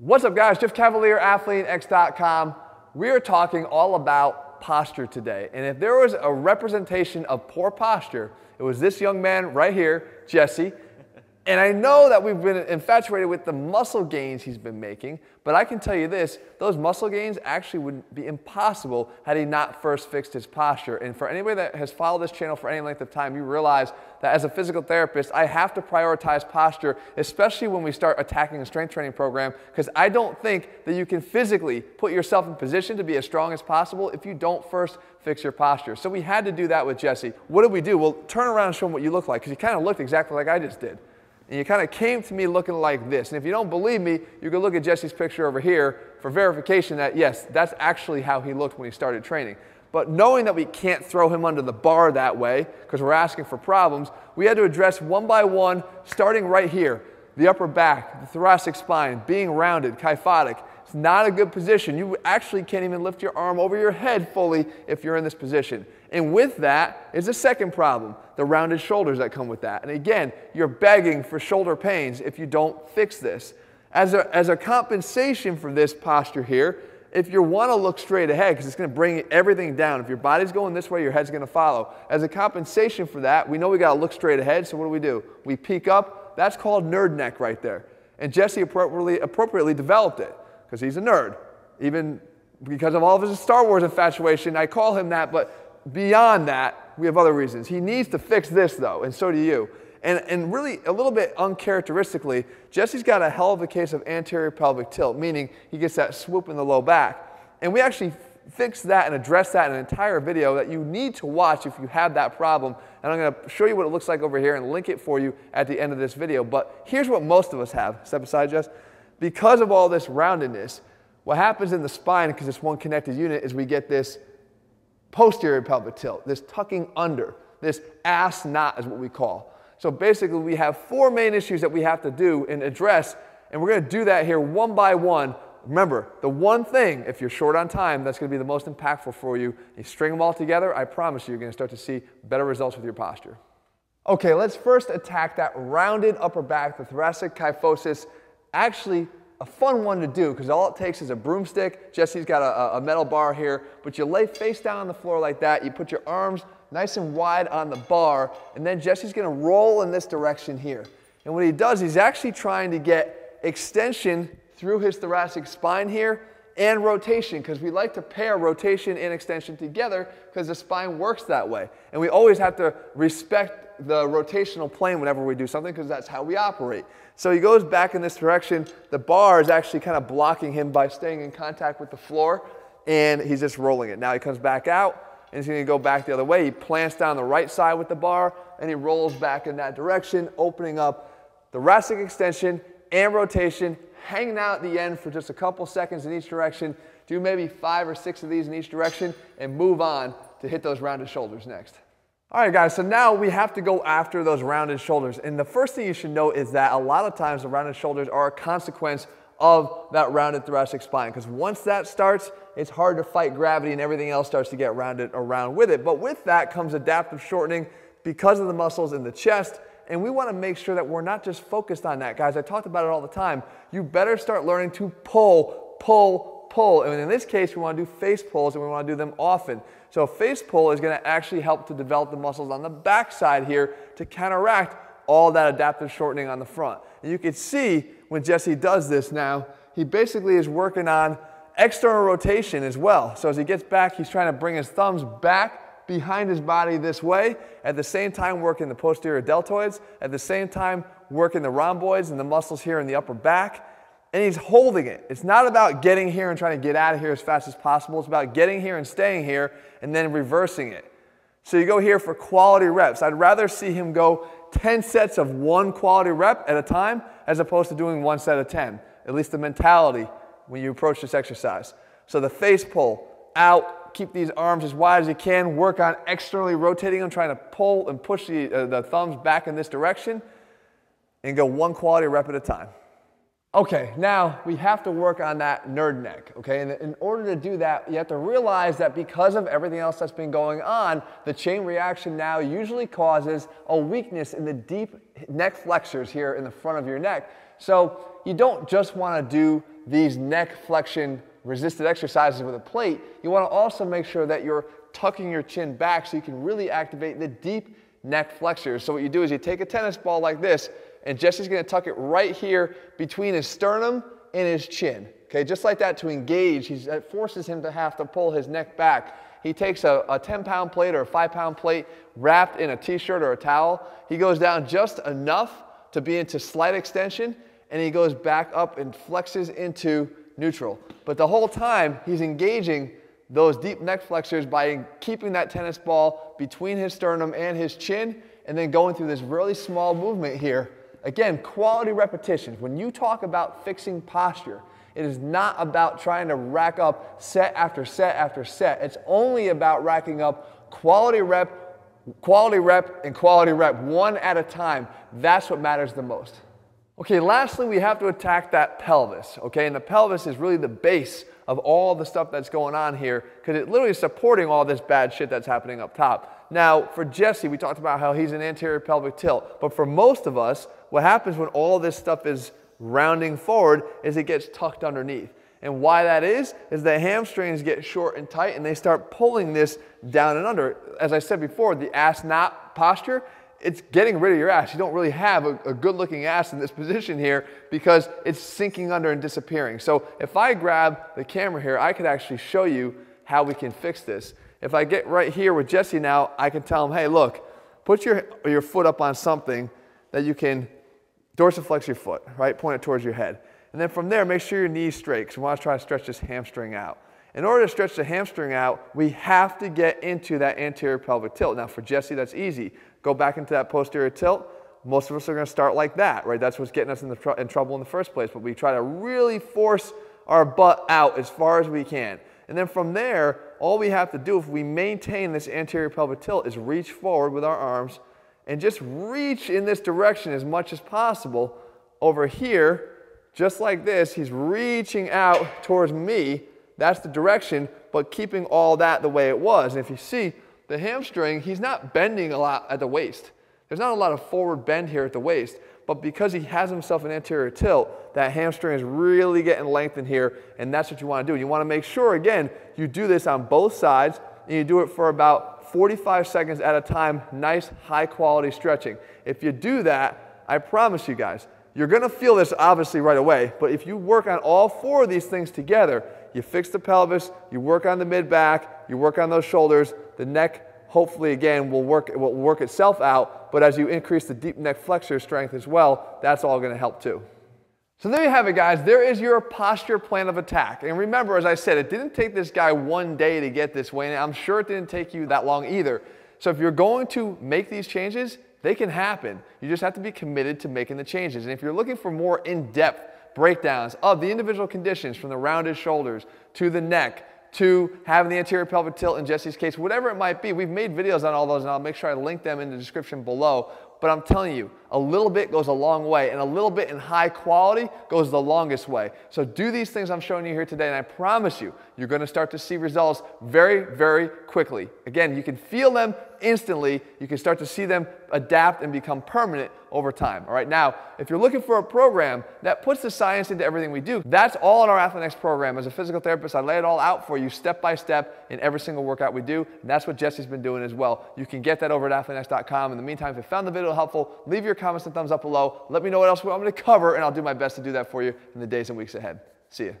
What's up, guys? Jeff Cavalier, ATHLEAN-X.com. We are talking all about posture today. And if there was a representation of poor posture, it was this young man right here, Jesse. And I know that we've been infatuated with the muscle gains he's been making, but I can tell you this, those muscle gains actually would be impossible had he not first fixed his posture. And for anybody that has followed this channel for any length of time, you realize that as a physical therapist, I have to prioritize posture, especially when we start attacking a strength training program, because I don't think that you can physically put yourself in position to be as strong as possible if you don't first fix your posture. So we had to do that with Jesse. What did we do? Well, turn around and show him what you look like, because you kind of looked exactly like I just did. And you kind of came to me looking like this. And if you don't believe me, you can look at Jesse's picture over here for verification that, yes, that's actually how he looked when he started training. But knowing that we can't throw him under the bar that way, because we're asking for problems, we had to address one by one, starting right here. The upper back, the thoracic spine, being rounded, kyphotic. It's not a good position. You actually can't even lift your arm over your head fully if you're in this position. And with that is the second problem, the rounded shoulders that come with that. And again, you're begging for shoulder pains if you don't fix this. As a compensation for this posture here, if you want to look straight ahead, because it's going to bring everything down. If your body's going this way, your head's going to follow. As a compensation for that, we know we got to look straight ahead, so what do? We peek up. That's called nerd neck right there. And Jesse appropriately developed it, because he's a nerd. Even because of all of his Star Wars infatuation, I call him that, but beyond that, we have other reasons. He needs to fix this, though, and so do you. And really, a little bit uncharacteristically, Jesse's got a hell of a case of anterior pelvic tilt, meaning he gets that swoop in the low back. And we actually fixed that and addressed that in an entire video that you need to watch if you have that problem. And I'm going to show you what it looks like over here and link it for you at the end of this video. But here's what most of us have. Step aside, Jess. Because of all this roundedness, what happens in the spine, because it's one connected unit, is we get this posterior pelvic tilt, this tucking under, this ass knot is what we call. So basically we have four main issues that we have to do and address, and we're going to do that here one by one. Remember, the one thing, if you're short on time, that's going to be the most impactful for you. You string them all together, I promise you're going to start to see better results with your posture. Okay, let's first attack that rounded upper back, the thoracic kyphosis. Actually, a fun one to do, because all it takes is a broomstick. Jesse's got a metal bar here, but you lay face down on the floor like that. You put your arms nice and wide on the bar, and then Jesse's going to roll in this direction here. And what he does, he's actually trying to get extension through his thoracic spine here and rotation, because we like to pair rotation and extension together because the spine works that way. And we always have to respect the rotational plane whenever we do something, because that's how we operate. So he goes back in this direction. The bar is actually kind of blocking him by staying in contact with the floor, and he's just rolling it. Now he comes back out, and he's going to go back the other way. He plants down the right side with the bar, and he rolls back in that direction, opening up thoracic extension and rotation, hanging out at the end for just a couple seconds in each direction. Do maybe 5 or 6 of these in each direction, and move on to hit those rounded shoulders next. All right, guys, so now we have to go after those rounded shoulders. And the first thing you should know is that a lot of times the rounded shoulders are a consequence of that rounded thoracic spine, because once that starts, it's hard to fight gravity and everything else starts to get rounded around with it. But with that comes adaptive shortening because of the muscles in the chest, and we want to make sure that we're not just focused on that. Guys, I talked about it all the time. You better start learning to pull, pull, pull. And in this case, we want to do face pulls, and we want to do them often. So a face pull is going to actually help to develop the muscles on the back side here to counteract all that adaptive shortening on the front. And you can see when Jesse does this now, he basically is working on external rotation as well. So as he gets back, he's trying to bring his thumbs back behind his body this way, at the same time working the posterior deltoids, at the same time working the rhomboids and the muscles here in the upper back. And he's holding it. It's not about getting here and trying to get out of here as fast as possible. It's about getting here and staying here and then reversing it. So you go here for quality reps. I'd rather see him go 10 sets of one quality rep at a time as opposed to doing 1 set of 10. At least the mentality when you approach this exercise. So the face pull, out, keep these arms as wide as you can, work on externally rotating them, trying to pull and push the thumbs back in this direction, and go one quality rep at a time. Okay, now we have to work on that nerd neck, okay? And in order to do that, you have to realize that because of everything else that's been going on, the chain reaction now usually causes a weakness in the deep neck flexors here in the front of your neck. So you don't just want to do these neck flexion resisted exercises with a plate. You want to also make sure that you're tucking your chin back so you can really activate the deep neck flexors. So what you do is you take a tennis ball like this, and Jesse's going to tuck it right here between his sternum and his chin. Okay, just like that to engage. That forces him to have to pull his neck back. He takes a 10-pound plate or a 5-pound plate wrapped in a t-shirt or a towel. He goes down just enough to be into slight extension, and he goes back up and flexes into neutral. But the whole time, he's engaging those deep neck flexors by keeping that tennis ball between his sternum and his chin, and then going through this really small movement here. Again, quality repetitions. When you talk about fixing posture, it is not about trying to rack up set after set after set. It's only about racking up quality rep, and quality rep, one at a time. That's what matters the most. Okay, lastly, we have to attack that pelvis, okay? And the pelvis is really the base of all the stuff that's going on here, because it literally is supporting all this bad shit that's happening up top. Now, for Jesse, we talked about how he's an anterior pelvic tilt, but for most of us, what happens when all this stuff is rounding forward is it gets tucked underneath. And why that is the hamstrings get short and tight and they start pulling this down and under. As I said before, the ass knot posture, it's getting rid of your ass. You don't really have a good looking ass in this position here because it's sinking under and disappearing. So if I grab the camera here, I could actually show you how we can fix this. If I get right here with Jesse now, I can tell him, hey, look, put your foot up on something that you can dorsiflex your foot, right? Point it towards your head. And then from there, make sure your knee's straight, because we want to try to stretch this hamstring out. In order to stretch the hamstring out, we have to get into that anterior pelvic tilt. Now for Jesse, that's easy. Go back into that posterior tilt. Most of us are going to start like that, right? That's what's getting us in trouble in the first place. But we try to really force our butt out as far as we can. And then from there, all we have to do if we maintain this anterior pelvic tilt is reach forward with our arms and just reach in this direction as much as possible. Over here, just like this, he's reaching out towards me. That's the direction, but keeping all that the way it was. And if you see the hamstring, he's not bending a lot at the waist. There's not a lot of forward bend here at the waist, but because he has himself an anterior tilt, that hamstring is really getting lengthened here, and that's what you want to do. You want to make sure, again, you do this on both sides, and you do it for about 45 seconds at a time, nice high quality stretching. If you do that, I promise you guys, you're going to feel this obviously right away, but if you work on all four of these things together, you fix the pelvis, you work on the mid-back, you work on those shoulders, the neck, hopefully again, will work itself out, but as you increase the deep neck flexor strength as well, that's all going to help too. So there you have it, guys. There is your posture plan of attack. And remember, as I said, it didn't take this guy one day to get this way, and I'm sure it didn't take you that long either. So if you're going to make these changes, they can happen. You just have to be committed to making the changes. And if you're looking for more in-depth breakdowns of the individual conditions, from the rounded shoulders to the neck to having the anterior pelvic tilt in Jesse's case, whatever it might be, we've made videos on all those, and I'll make sure I link them in the description below. But I'm telling you, a little bit goes a long way, and a little bit in high quality goes the longest way. So do these things I'm showing you here today, and I promise you, you're going to start to see results very, very quickly. Again, you can feel them instantly. You can start to see them adapt and become permanent over time. All right, now, if you're looking for a program that puts the science into everything we do, that's all in our ATHLEAN-X program. As a physical therapist, I lay it all out for you step by step in every single workout we do, and that's what Jesse's been doing as well. You can get that over at ATHLEAN-X.com. In the meantime, if you found the video helpful, leave your comments and thumbs up below. Let me know what else I'm going to cover, and I'll do my best to do that for you in the days and weeks ahead. See ya.